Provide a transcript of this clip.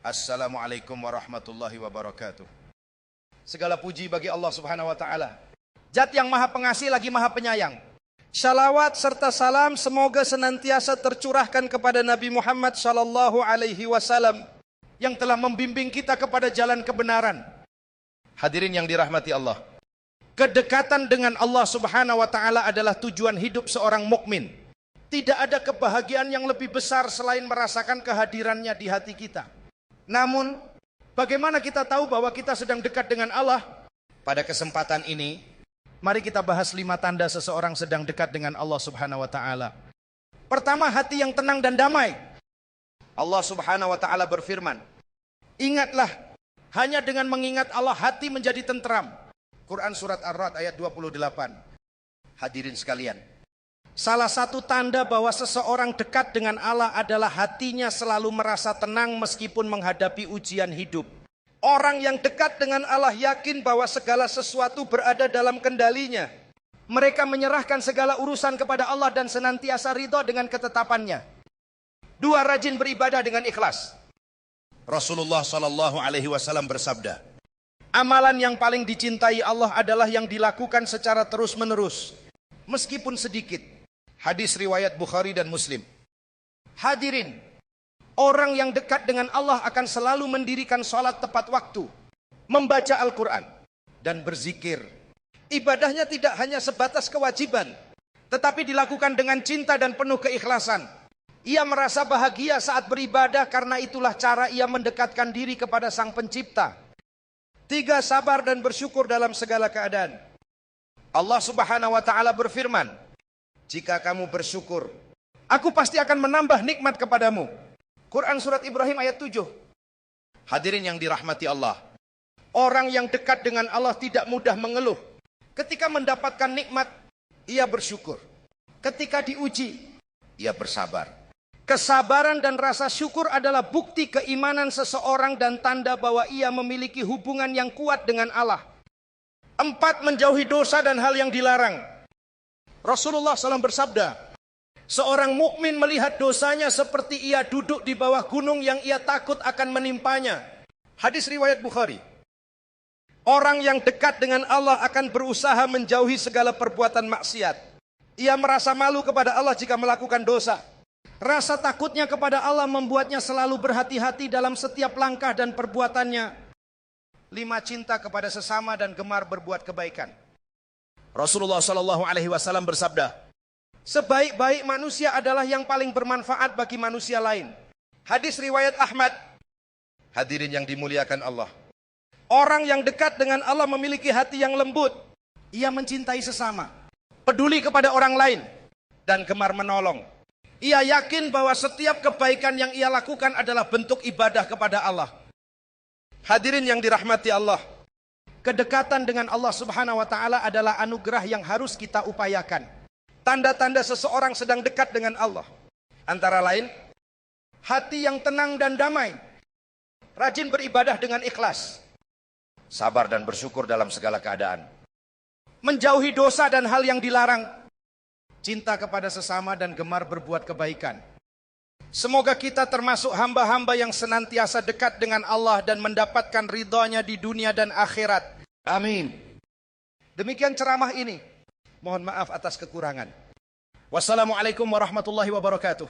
Assalamualaikum warahmatullahi wabarakatuh. Segala puji bagi Allah Subhanahu wa taala, Zat yang Maha Pengasih lagi Maha Penyayang. Shalawat serta salam semoga senantiasa tercurahkan kepada Nabi Muhammad sallallahu alaihi wasallam yang telah membimbing kita kepada jalan kebenaran. Hadirin yang dirahmati Allah, kedekatan dengan Allah Subhanahu wa taala adalah tujuan hidup seorang mukmin. Tidak ada kebahagiaan yang lebih besar selain merasakan kehadirannya di hati kita. Namun, bagaimana kita tahu bahwa kita sedang dekat dengan Allah? Pada kesempatan ini, mari kita bahas 5 tanda seseorang sedang dekat dengan Allah Subhanahu wa taala. Pertama, hati yang tenang dan damai. Allah Subhanahu wa taala berfirman, "Ingatlah, hanya dengan mengingat Allah hati menjadi tentram." Quran surat Ar-Ra'd ayat 28. Hadirin sekalian, salah satu tanda bahwa seseorang dekat dengan Allah adalah hatinya selalu merasa tenang meskipun menghadapi ujian hidup. Orang yang dekat dengan Allah yakin bahwa segala sesuatu berada dalam kendalinya. Mereka menyerahkan segala urusan kepada Allah dan senantiasa ridho dengan ketetapannya. 2, rajin beribadah dengan ikhlas. Rasulullah sallallahu alaihi wasallam bersabda, amalan yang paling dicintai Allah adalah yang dilakukan secara terus-menerus, meskipun sedikit. Hadis riwayat Bukhari dan Muslim. Hadirin, orang yang dekat dengan Allah akan selalu mendirikan sholat tepat waktu, membaca Al-Quran, dan berzikir. Ibadahnya tidak hanya sebatas kewajiban, tetapi dilakukan dengan cinta dan penuh keikhlasan. Ia merasa bahagia saat beribadah karena itulah cara ia mendekatkan diri kepada Sang Pencipta. 3, sabar dan bersyukur dalam segala keadaan. Allah Subhanahu wa taala berfirman, jika kamu bersyukur, aku pasti akan menambah nikmat kepadamu. Quran surat Ibrahim ayat 7. Hadirin yang dirahmati Allah, orang yang dekat dengan Allah tidak mudah mengeluh. Ketika mendapatkan nikmat, ia bersyukur. Ketika diuji, ia bersabar. Kesabaran dan rasa syukur adalah bukti keimanan seseorang dan tanda bahwa ia memiliki hubungan yang kuat dengan Allah. 4, menjauhi dosa dan hal yang dilarang. Rasulullah SAW bersabda, seorang mukmin melihat dosanya seperti ia duduk di bawah gunung yang ia takut akan menimpanya. Hadis riwayat Bukhari. Orang yang dekat dengan Allah akan berusaha menjauhi segala perbuatan maksiat. Ia merasa malu kepada Allah jika melakukan dosa. Rasa takutnya kepada Allah membuatnya selalu berhati-hati dalam setiap langkah dan perbuatannya. 5, cinta kepada sesama dan gemar berbuat kebaikan. Rasulullah SAW bersabda, sebaik-baik manusia adalah yang paling bermanfaat bagi manusia lain. Hadis riwayat Ahmad. Hadirin yang dimuliakan Allah, orang yang dekat dengan Allah memiliki hati yang lembut. Ia mencintai sesama, peduli kepada orang lain, dan gemar menolong. Ia yakin bahwa setiap kebaikan yang ia lakukan adalah bentuk ibadah kepada Allah. Hadirin yang dirahmati Allah, kedekatan dengan Allah Subhanahu wa taala adalah anugerah yang harus kita upayakan. Tanda-tanda seseorang sedang dekat dengan Allah antara lain, hati yang tenang dan damai, rajin beribadah dengan ikhlas, sabar dan bersyukur dalam segala keadaan, menjauhi dosa dan hal yang dilarang, cinta kepada sesama dan gemar berbuat kebaikan. Semoga kita termasuk hamba-hamba yang senantiasa dekat dengan Allah dan mendapatkan ridhonya di dunia dan akhirat. Amin. Demikian ceramah ini. Mohon maaf atas kekurangan. Wassalamualaikum warahmatullahi wabarakatuh.